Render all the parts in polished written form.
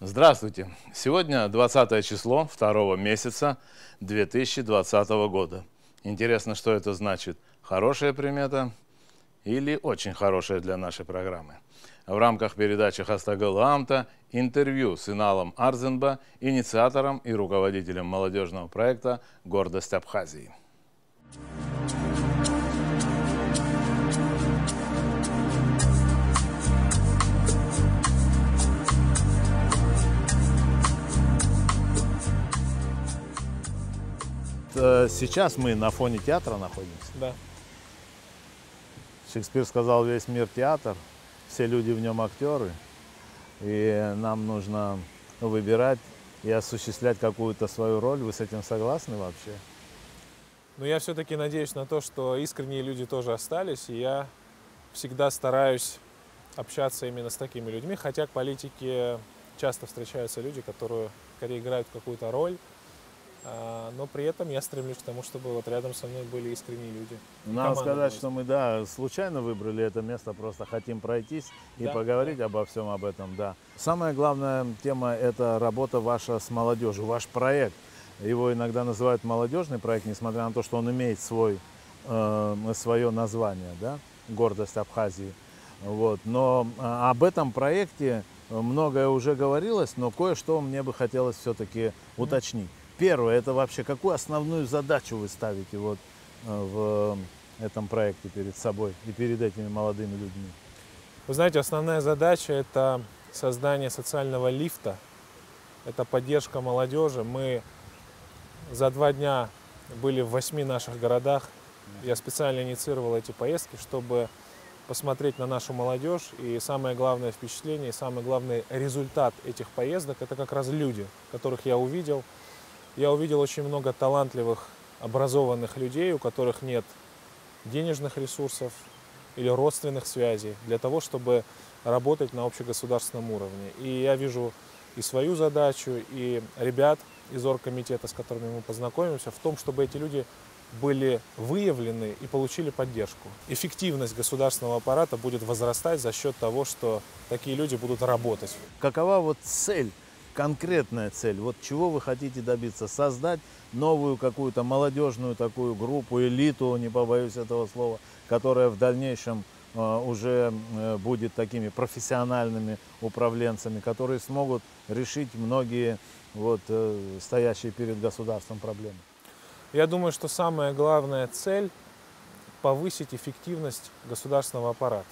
Здравствуйте! Сегодня 20 число второго месяца 2020 года. Интересно, что это значит? Хорошая примета или очень хорошая для нашей программы? В рамках передачи «Хастагалаамта» интервью с Иналом Арзенба, инициатором и руководителем молодежного проекта «Гордость Абхазии». Сейчас мы на фоне театра находимся. Да. Шекспир сказал: весь мир театр, все люди в нем актеры, и нам нужно выбирать и осуществлять какую-то свою роль. Вы с этим согласны вообще? Но я все-таки надеюсь на то, что искренние люди тоже остались, и я всегда стараюсь общаться именно с такими людьми, хотя к политике часто встречаются люди, которые скорее играют какую-то роль, но при этом я стремлюсь к тому, чтобы вот рядом со мной были искренние люди. Надо сказать, что мы, случайно выбрали это место, просто хотим пройтись и поговорить обо всем об этом, да. Самая главная тема – это работа ваша с молодежью, ваш проект. Его иногда называют молодежный проект, несмотря на то, что он имеет свое название, да, «Гордость Абхазии». Вот. Но об этом проекте многое уже говорилось, но кое-что мне бы хотелось все-таки уточнить. Первое, это вообще какую основную задачу вы ставите вот в этом проекте перед собой и перед этими молодыми людьми? Вы знаете, основная задача – это создание социального лифта, это поддержка молодежи. Мы за 2 дня были в 8 наших городах. Я специально инициировал эти поездки, чтобы посмотреть на нашу молодежь. И самое главное впечатление, и самый главный результат этих поездок – это как раз люди, которых я увидел. Я увидел очень много талантливых, образованных людей, у которых нет денежных ресурсов или родственных связей для того, чтобы работать на общегосударственном уровне. И я вижу и свою задачу, и ребят из оргкомитета, с которыми мы познакомимся, в том, чтобы эти люди были выявлены и получили поддержку. Эффективность государственного аппарата будет возрастать за счет того, что такие люди будут работать. Какова вот цель? Конкретная цель, вот чего вы хотите добиться? Создать новую какую-то молодежную такую группу, элиту, не побоюсь этого слова, которая в дальнейшем уже будет такими профессиональными управленцами, которые смогут решить многие вот стоящие перед государством проблемы. Я думаю, что самая главная цель – повысить эффективность государственного аппарата.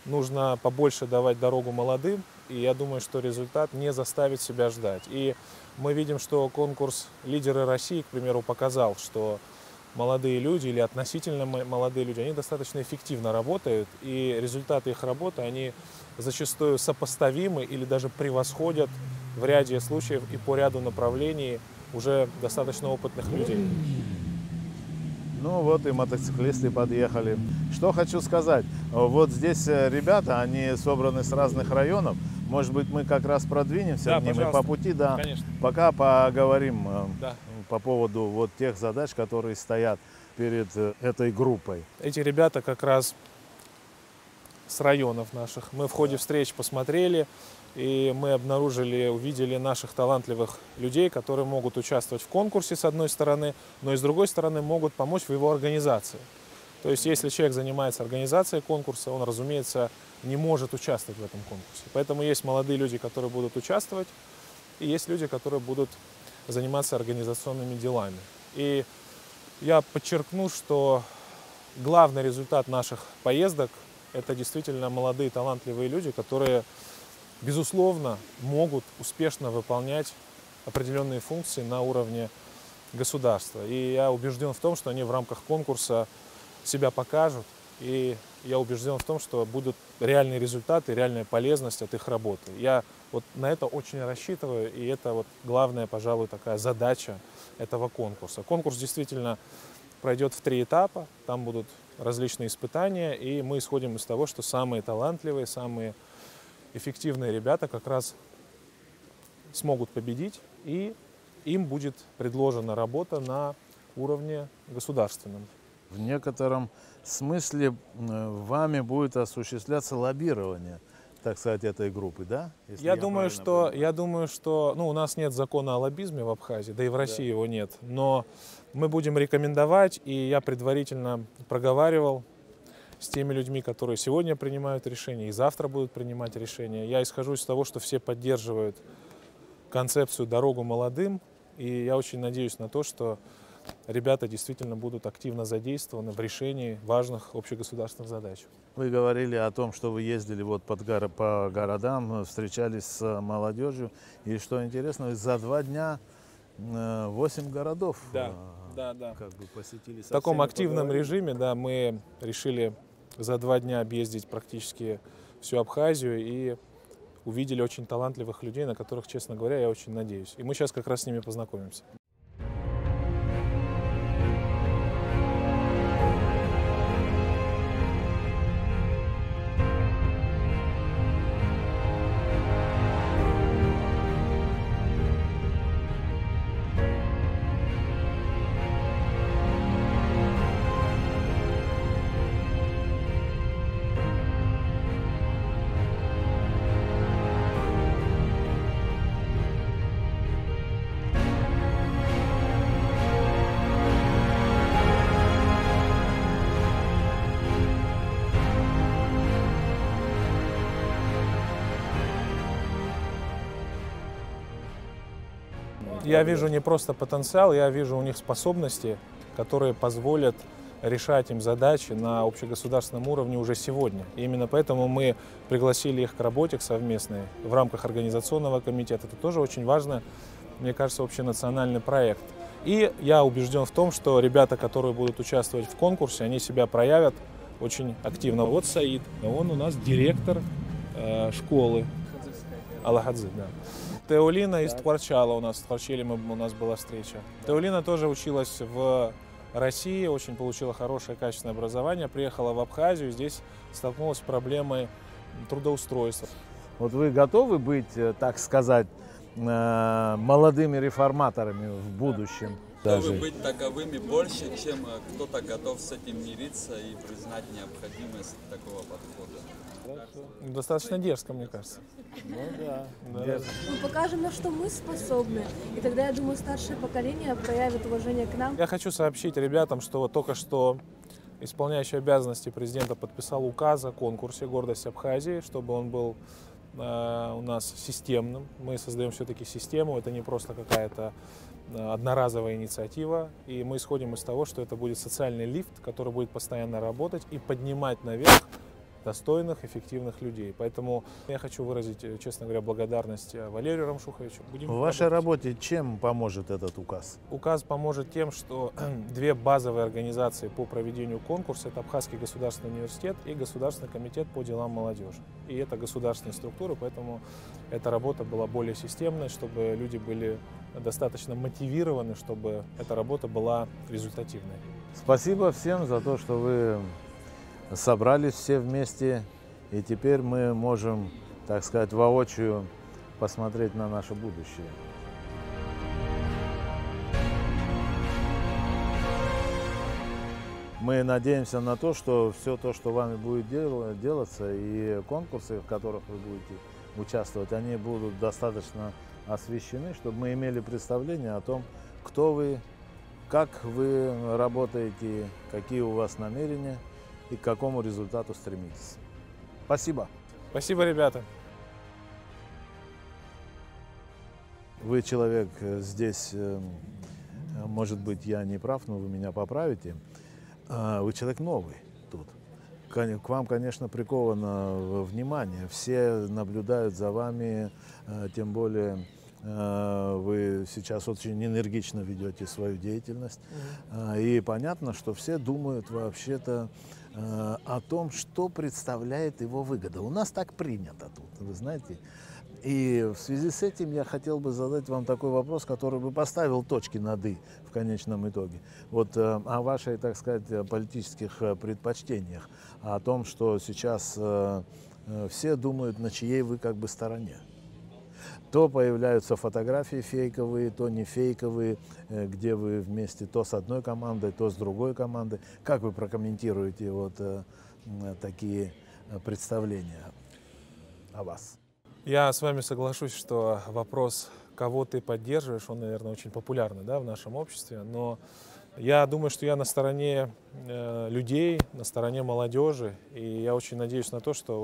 Нужно побольше давать дорогу молодым, и я думаю, что результат не заставит себя ждать. И мы видим, что конкурс «Лидеры России», к примеру, показал, что молодые люди или относительно молодые люди, они достаточно эффективно работают, и результаты их работы, они зачастую сопоставимы или даже превосходят в ряде случаев и по ряду направлений уже достаточно опытных людей. Ну вот и мотоциклисты подъехали. Что хочу сказать, вот здесь ребята, они собраны с разных районов. Может быть, мы как раз продвинемся к ним и по пути, конечно. Пока поговорим Да. по поводу вот тех задач, которые стоят перед этой группой. Эти ребята как раз с районов наших. Мы в ходе встреч посмотрели, и мы обнаружили, увидели наших талантливых людей, которые могут участвовать в конкурсе, с одной стороны, но и с другой стороны могут помочь в его организации. То есть, если человек занимается организацией конкурса, он, разумеется, не может участвовать в этом конкурсе. Поэтому есть молодые люди, которые будут участвовать, и есть люди, которые будут заниматься организационными делами. И я подчеркну, что главный результат наших поездок – это действительно молодые талантливые люди, которые, безусловно, могут успешно выполнять определенные функции на уровне государства. И я убежден в том, что они в рамках конкурса себя покажут, и я убежден в том, что будут реальные результаты, реальная полезность от их работы. Я вот на это очень рассчитываю, и это вот главная, пожалуй, такая задача этого конкурса. Конкурс действительно пройдет в 3 этапа, там будут различные испытания, и мы исходим из того, что самые талантливые, самые эффективные ребята как раз смогут победить, и им будет предложена работа на уровне государственном. В некотором смысле вами будет осуществляться лоббирование. так сказать, этой группы, да? Я думаю, что у нас нет закона о лоббизме в Абхазии, да и в России его нет. Но мы будем рекомендовать, и я предварительно проговаривал с теми людьми, которые сегодня принимают решения и завтра будут принимать решения. Я исхожу из того, что все поддерживают концепцию «Дорогу молодым», и я очень надеюсь на то, что ребята действительно будут активно задействованы в решении важных общегосударственных задач. Вы говорили о том, что вы ездили вот по городам, встречались с молодежью. И что интересно, вы за 2 дня 8 городов как бы посетили. В таком активном режиме, да, мы решили за 2 дня объездить практически всю Абхазию и увидели очень талантливых людей, на которых, честно говоря, я очень надеюсь. И мы сейчас как раз с ними познакомимся. Я вижу не просто потенциал, я вижу у них способности, которые позволят решать им задачи на общегосударственном уровне уже сегодня. И именно поэтому мы пригласили их к работе совместной в рамках организационного комитета. Это тоже очень важно, мне кажется, общенациональный проект. И я убежден в том, что ребята, которые будут участвовать в конкурсе, они себя проявят очень активно. Вот Саид, он у нас директор школы Алагадзы, да. Теолина из Творчала у нас, в Творчале у нас была встреча. Теолина тоже училась в России, очень получила хорошее, качественное образование, приехала в Абхазию, здесь столкнулась с проблемой трудоустройства. Вот вы готовы быть, так сказать, молодыми реформаторами в будущем? Готовы быть таковыми больше, чем кто-то готов с этим мириться и признать необходимость такого подхода. Достаточно дерзко, мне кажется. Ну да. Мы покажем, на что мы способны. И тогда, я думаю, старшее поколение проявит уважение к нам. Я хочу сообщить ребятам, что вот только что исполняющий обязанности президента подписал указ о конкурсе «Гордость Абхазии», чтобы он был у нас системным. Мы создаем все-таки систему, это не просто какая-то одноразовая инициатива. И мы исходим из того, что это будет социальный лифт, который будет постоянно работать и поднимать наверх достойных, эффективных людей. Поэтому я хочу выразить, честно говоря, благодарность Валерию Рамшуховичу. В вашей работе чем поможет этот указ? Указ поможет тем, что 2 базовые организации по проведению конкурса — это Абхазский государственный университет и Государственный комитет по делам молодежи. И это государственные структуры, поэтому эта работа была более системной, чтобы люди были достаточно мотивированы, чтобы эта работа была результативной. Спасибо всем за то, что вы собрались все вместе, и теперь мы можем, так сказать, воочию посмотреть на наше будущее. Мы надеемся на то, что все то, что вами будет делаться, и конкурсы, в которых вы будете участвовать, они будут достаточно освещены, чтобы мы имели представление о том, кто вы, как вы работаете, какие у вас намерения и к какому результату стремитесь. Спасибо. Спасибо, ребята. Вы человек здесь, может быть, я не прав, но вы меня поправите. Вы человек новый тут. К вам, конечно, приковано внимание. Все наблюдают за вами, тем более вы сейчас очень энергично ведете свою деятельность. И понятно, что все думают вообще-то о том, что представляет его выгода. У нас так принято тут, вы знаете. И в связи с этим я хотел бы задать вам такой вопрос, который бы поставил точки над «и» в конечном итоге. Вот о вашей, так сказать, политических предпочтениях, о том, что сейчас все думают, на чьей вы как бы стороне. То появляются фотографии фейковые, то не фейковые, где вы вместе то с одной командой, то с другой командой. Как вы прокомментируете вот такие представления? о вас. Я с вами соглашусь, что вопрос, кого ты поддерживаешь, он, наверное, очень популярный, да, в нашем обществе. Но я думаю, что я на стороне людей, на стороне молодежи. И я очень надеюсь на то, что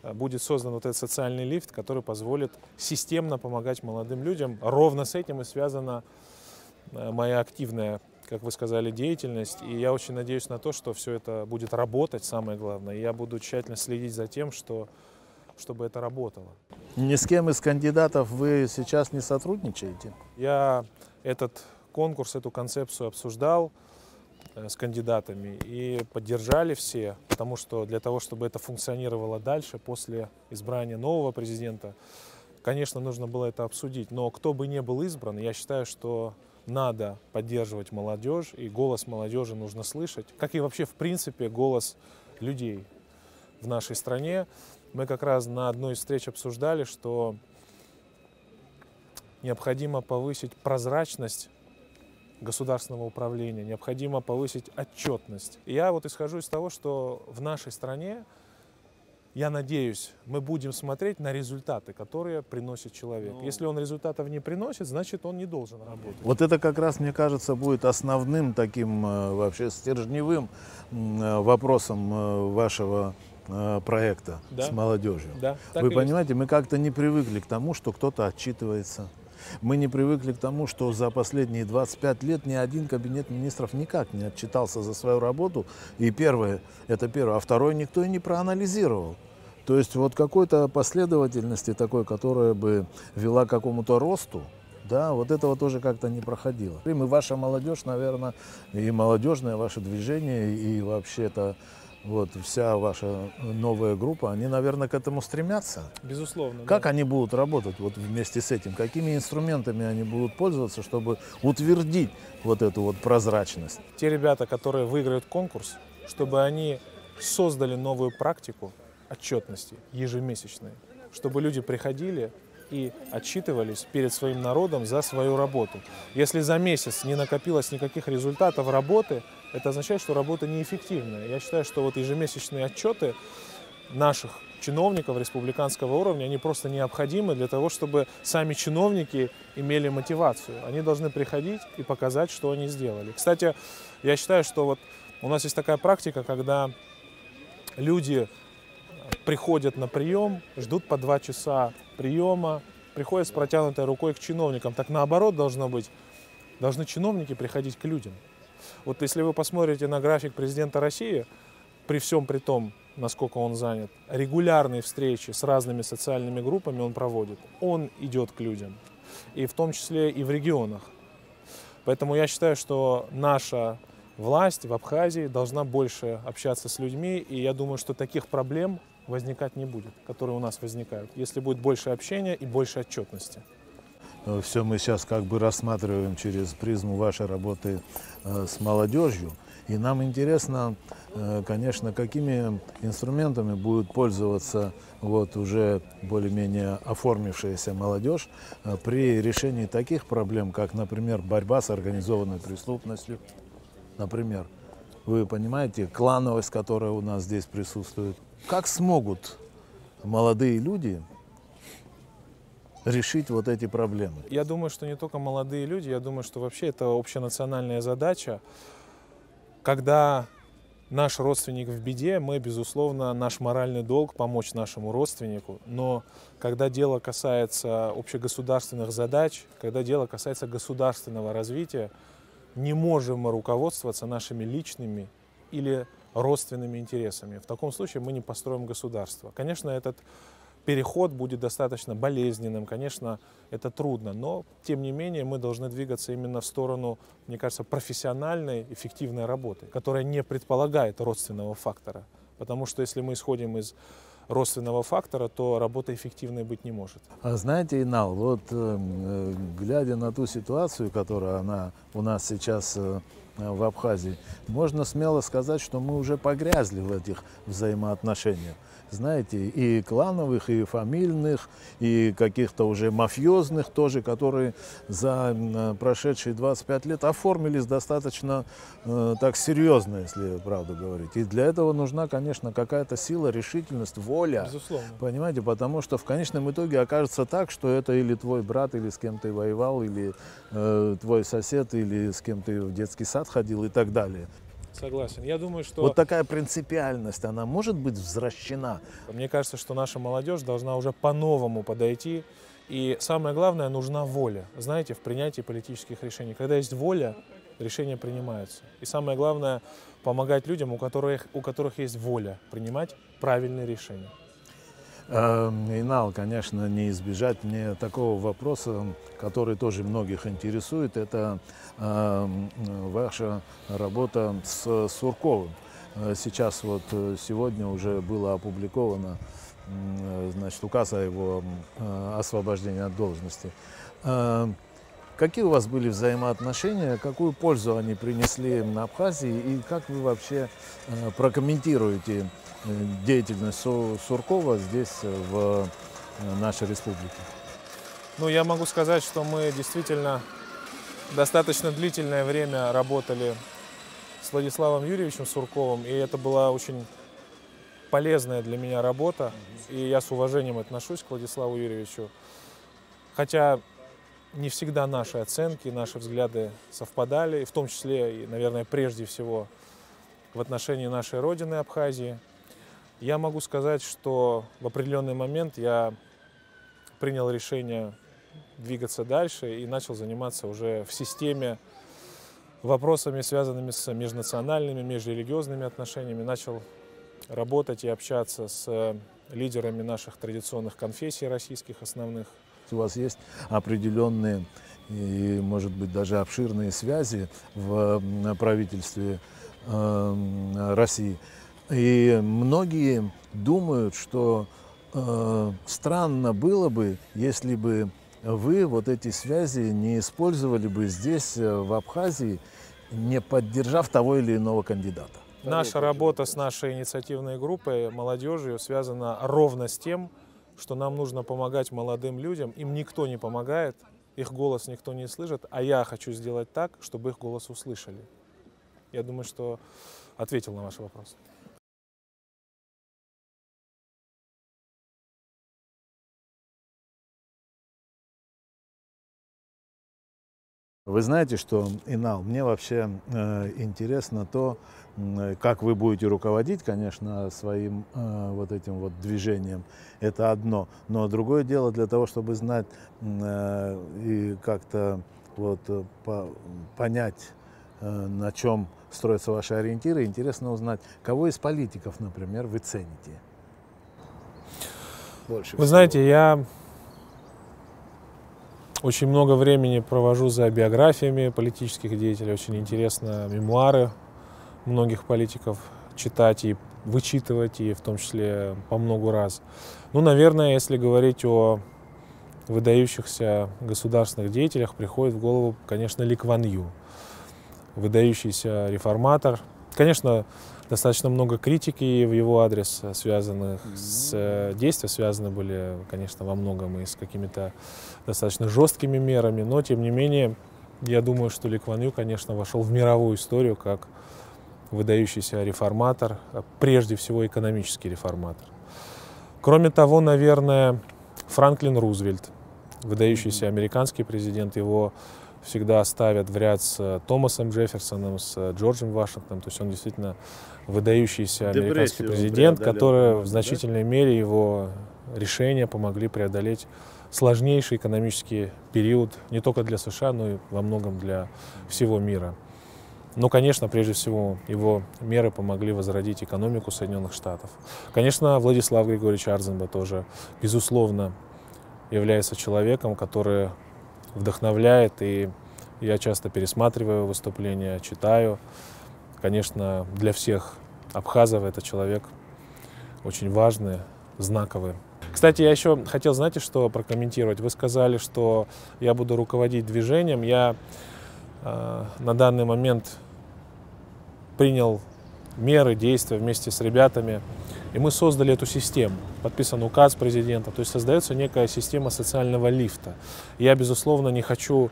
вот будет создан вот этот социальный лифт, который позволит системно помогать молодым людям. Ровно с этим и связана моя активная, как вы сказали, деятельность. И я очень надеюсь на то, что все это будет работать, самое главное. И я буду тщательно следить за тем, чтобы это работало. Ни с кем из кандидатов вы сейчас не сотрудничаете? Я этот конкурс, эту концепцию обсуждал с кандидатами и поддержали все, потому что для того, чтобы это функционировало дальше, после избрания нового президента, конечно, нужно было это обсудить. Но кто бы ни был избран, я считаю, что надо поддерживать молодежь, и голос молодежи нужно слышать, как и вообще, в принципе, голос людей в нашей стране. Мы как раз на одной из встреч обсуждали, что необходимо повысить прозрачность государственного управления, необходимо повысить отчетность. И я вот исхожу из того, что в нашей стране, я надеюсь, мы будем смотреть на результаты, которые приносит человек. Если он результатов не приносит, значит, он не должен работать. Вот это как раз, мне кажется, будет основным таким вообще стержневым вопросом вашего проекта, да, с молодежью. Да, вы понимаете, мы как-то не привыкли к тому, что кто-то отчитывается. Мы не привыкли к тому, что за последние 25 лет ни один кабинет министров никак не отчитался за свою работу. И первое, это первое. А второе, никто и не проанализировал. То есть вот какой-то последовательности такой, которая бы вела к какому-то росту, да, вот этого тоже как-то не проходило. И ваша молодежь, наверное, и молодежное ваше движение, и вообще-то вот вся ваша новая группа, они, наверное, к этому стремятся. Безусловно. Как да. они будут работать вот вместе с этим? Какими инструментами они будут пользоваться, чтобы утвердить вот эту вот прозрачность? Те ребята, которые выиграют конкурс, чтобы они создали новую практику отчетности ежемесячной, чтобы люди приходили и отчитывались перед своим народом за свою работу. Если за месяц не накопилось никаких результатов работы, это означает, что работа неэффективная. Я считаю, что вот ежемесячные отчеты наших чиновников республиканского уровня, они просто необходимы для того, чтобы сами чиновники имели мотивацию. Они должны приходить и показать, что они сделали. Кстати, я считаю, что вот у нас есть такая практика, когда люди приходят на прием, ждут по 2 часа приема, приходят с протянутой рукой к чиновникам. Так наоборот должно быть. Должны чиновники приходить к людям. Вот если вы посмотрите на график президента России, при всем при том, насколько он занят, регулярные встречи с разными социальными группами он проводит. Он идет к людям. И в том числе и в регионах. Поэтому я считаю, что наша власть в Абхазии должна больше общаться с людьми. И я думаю, что таких проблем возникать не будет, которые у нас возникают, если будет больше общения и больше отчетности. Все мы сейчас как бы рассматриваем через призму вашей работы с молодежью. И нам интересно, конечно, какими инструментами будет пользоваться вот уже более-менее оформившаяся молодежь при решении таких проблем, как, например, борьба с организованной преступностью. Например, вы понимаете, клановость, которая у нас здесь присутствует. Как смогут молодые люди решить вот эти проблемы? Я думаю, что не только молодые люди, я думаю, что вообще это общенациональная задача. Когда наш родственник в беде, мы, безусловно, наш моральный долг помочь нашему родственнику. Но когда дело касается общегосударственных задач, когда дело касается государственного развития, не можем мы руководствоваться нашими личными или родственными интересами. В таком случае мы не построим государство. Конечно, этот переход будет достаточно болезненным, конечно, это трудно, но, тем не менее, мы должны двигаться именно в сторону, мне кажется, профессиональной, эффективной работы, которая не предполагает родственного фактора. Потому что если мы исходим из родственного фактора, то работа эффективной быть не может. А знаете, Инал, вот глядя на ту ситуацию, которая она у нас сейчас в Абхазии, можно смело сказать, что мы уже погрязли в этих взаимоотношениях. знаете, и клановых, и фамильных, и каких-то уже мафиозных тоже, которые за прошедшие 25 лет оформились достаточно так серьезно, если правду говорить. И для этого нужна, конечно, какая-то сила, решительность, воля. Безусловно. Понимаете, потому что в конечном итоге окажется так, что это или твой брат, или с кем ты воевал, или твой сосед, или с кем ты в детский сад ходил и так далее. Согласен. Я думаю, что... Вот такая принципиальность, она может быть возвращена? Мне кажется, что наша молодежь должна уже по-новому подойти. И самое главное, нужна воля, знаете, в принятии политических решений. Когда есть воля, решения принимаются. И самое главное, помогать людям, у которых есть воля принимать правильные решения. Инал, конечно, не избежать мне такого вопроса, который тоже многих интересует. Это ваша работа с Сурковым. Сейчас вот сегодня уже было опубликовано, значит, указ о его освобождении от должности. Какие у вас были взаимоотношения, какую пользу они принесли на Абхазии и как вы вообще прокомментируете деятельность Суркова здесь, в нашей республике? Ну, я могу сказать, что мы действительно достаточно длительное время работали с Владиславом Юрьевичем Сурковым, и это была очень полезная для меня работа, и я с уважением отношусь к Владиславу Юрьевичу. Хотя не всегда наши оценки, наши взгляды совпадали, и в том числе, и, наверное, прежде всего в отношении нашей родины Абхазии. Я могу сказать, что в определенный момент я принял решение двигаться дальше и начал заниматься уже в системе вопросами, связанными с межнациональными, межрелигиозными отношениями. Начал работать и общаться с лидерами наших традиционных конфессий российских основных. У вас есть определенные и, может быть, даже обширные связи в правительстве России. И многие думают, что странно было бы, если бы вы вот эти связи не использовали бы здесь, в Абхазии, не поддержав того или иного кандидата. Наша работа с нашей инициативной группой, молодежью, связана ровно с тем, что нам нужно помогать молодым людям. Им никто не помогает, их голос никто не слышит, а я хочу сделать так, чтобы их голос услышали. Я думаю, что ответил на ваш вопрос. Вы знаете, что, Инал, мне вообще интересно то, как вы будете руководить, конечно, своим вот этим вот движением. Это одно. Но другое дело, для того, чтобы знать и как-то вот понять, на чем строятся ваши ориентиры, интересно узнать, кого из политиков, например, вы цените больше всего? Вы знаете, я очень много времени провожу за биографиями политических деятелей. Очень интересно мемуары многих политиков читать и вычитывать, и в том числе по много раз. Ну, наверное, если говорить о выдающихся государственных деятелях, приходит в голову, конечно, Ли Кван Ю. Выдающийся реформатор. Конечно, достаточно много критики в его адрес, связанных с действия, связаны были, конечно, во многом и с какими-то достаточно жесткими мерами, но, тем не менее, я думаю, что Ли Кван Ю, конечно, вошел в мировую историю как выдающийся реформатор, прежде всего экономический реформатор. Кроме того, наверное, Франклин Рузвельт, выдающийся американский президент, его всегда ставят в ряд с Томасом Джефферсоном, с Джорджем Вашингтоном. То есть он действительно выдающийся американский президент, который в значительной мере его решения помогли преодолеть сложнейший экономический период не только для США, но и во многом для всего мира. Но, конечно, прежде всего, его меры помогли возродить экономику Соединенных Штатов. Конечно, Владислав Григорьевич Арзенба тоже, безусловно, является человеком, который вдохновляет, и я часто пересматриваю выступления, читаю. Конечно, для всех абхазов это человек очень важный, знаковый. Кстати, я еще хотел, знаете, что прокомментировать. Вы сказали, что я буду руководить движением. Я на данный момент принял меры, действия вместе с ребятами И мы создали эту систему. Подписан указ президента, то есть создается некая система социального лифта. Я, безусловно, не хочу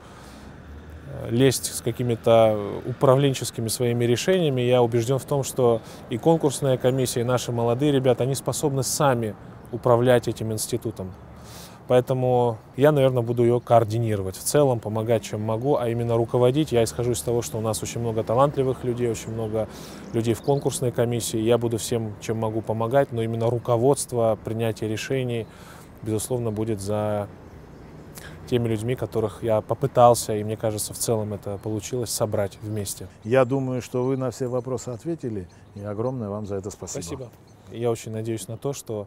лезть с какими-то управленческими своими решениями. Я убежден в том, что и конкурсная комиссия, и наши молодые ребята, они способны сами управлять этим институтом. Поэтому я, наверное, буду ее координировать в целом, помогать, чем могу, а именно руководить. Я исхожу из того, что у нас очень много талантливых людей, очень много людей в конкурсной комиссии. Я буду всем, чем могу, помогать, но именно руководство, принятие решений, безусловно, будет за теми людьми, которых я попытался, и мне кажется, в целом это получилось, собрать вместе. Я думаю, что вы на все вопросы ответили, и огромное вам за это спасибо. Спасибо. Я очень надеюсь на то, что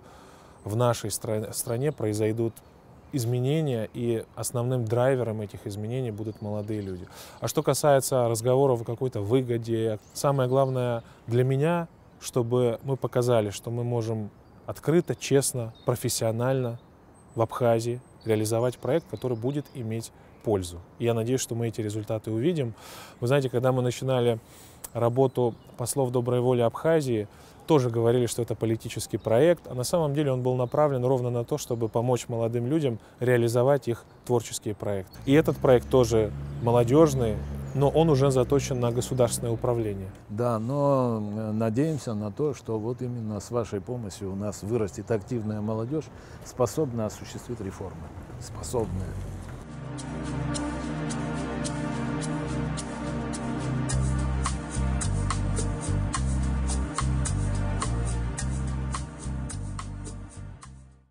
в нашей стране произойдут изменения, и основным драйвером этих изменений будут молодые люди. А что касается разговоров о какой-то выгоде, самое главное для меня, чтобы мы показали, что мы можем открыто, честно, профессионально в Абхазии реализовать проект, который будет иметь пользу. И я надеюсь, что мы эти результаты увидим. Вы знаете, когда мы начинали работу послов доброй воли Абхазии, тоже говорили, что это политический проект, а на самом деле он был направлен ровно на то, чтобы помочь молодым людям реализовать их творческие проекты. И этот проект тоже молодежный, но он уже заточен на государственное управление. Да, но надеемся на то, что вот именно с вашей помощью у нас вырастет активная молодежь, способная осуществить реформы. Способная.